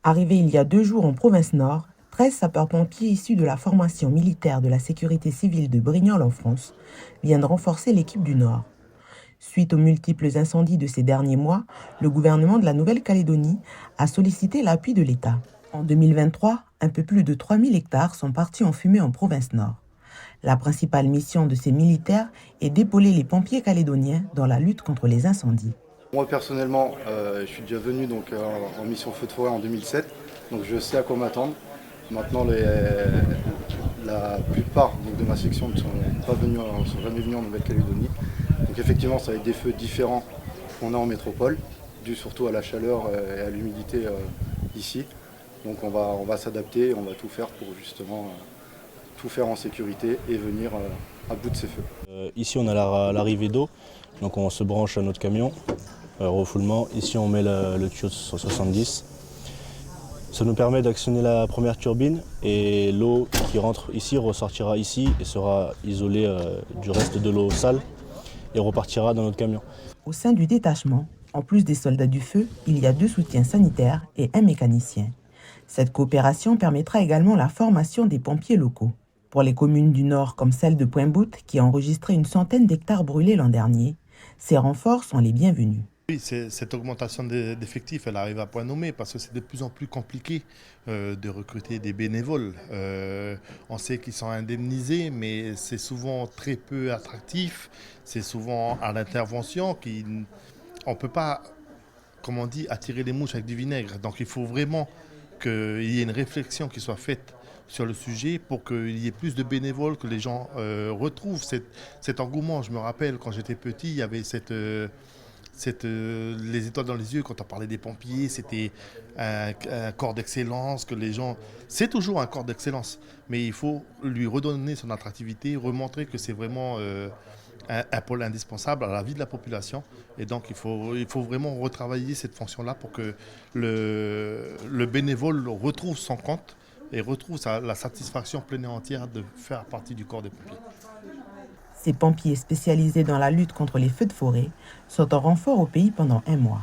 Arrivés il y a 2 jours en province Nord, 13 sapeurs-pompiers issus de la formation militaire de la sécurité civile de Brignoles en France viennent renforcer l'équipe du Nord. Suite aux multiples incendies de ces derniers mois, le gouvernement de la Nouvelle-Calédonie a sollicité l'appui de l'État. En 2023, un peu plus de 3000 hectares sont partis en fumée en province Nord. La principale mission de ces militaires est d'épauler les pompiers calédoniens dans la lutte contre les incendies. Moi personnellement, je suis déjà venu en mission feu de forêt en 2007, donc je sais à quoi m'attendre. Maintenant, la plupart de ma section ne sont jamais venus en Nouvelle-Calédonie. Donc effectivement, ça va être des feux différents qu'on a en métropole, dû surtout à la chaleur et à l'humidité ici. Donc on va s'adapter, on va tout faire pour justement tout faire en sécurité et venir à bout de ces feux. Ici on a l'arrivée d'eau, donc on se branche à notre camion, refoulement. Ici on met le tuyau 170. Ça nous permet d'actionner la première turbine et l'eau qui rentre ici ressortira ici et sera isolée du reste de l'eau sale et repartira dans notre camion. Au sein du détachement, en plus des soldats du feu, il y a 2 soutiens sanitaires et un mécanicien. Cette coopération permettra également la formation des pompiers locaux. Pour les communes du Nord comme celle de Pointe-Boute, qui a enregistré une centaine d'hectares brûlés l'an dernier, ces renforts sont les bienvenus. Oui, cette augmentation d'effectifs, elle arrive à point nommé parce que c'est de plus en plus compliqué de recruter des bénévoles. On sait qu'ils sont indemnisés, mais c'est souvent très peu attractif. C'est souvent à l'intervention on ne peut pas, comme on dit, attirer les mouches avec du vinaigre. Donc il faut vraiment qu'il y ait une réflexion qui soit faite sur le sujet pour qu'il y ait plus de bénévoles, que les gens retrouvent cet engouement. Je me rappelle, quand j'étais petit, il y avait les étoiles dans les yeux quand on parlait des pompiers, c'était un corps d'excellence que les gens... C'est toujours un corps d'excellence, mais il faut lui redonner son attractivité, remontrer que c'est vraiment un pôle indispensable à la vie de la population. Et donc il faut vraiment retravailler cette fonction-là pour que le bénévole retrouve son compte et retrouve la satisfaction pleine et entière de faire partie du corps des pompiers. Ces pompiers spécialisés dans la lutte contre les feux de forêt sont en renfort au pays pendant 1 mois.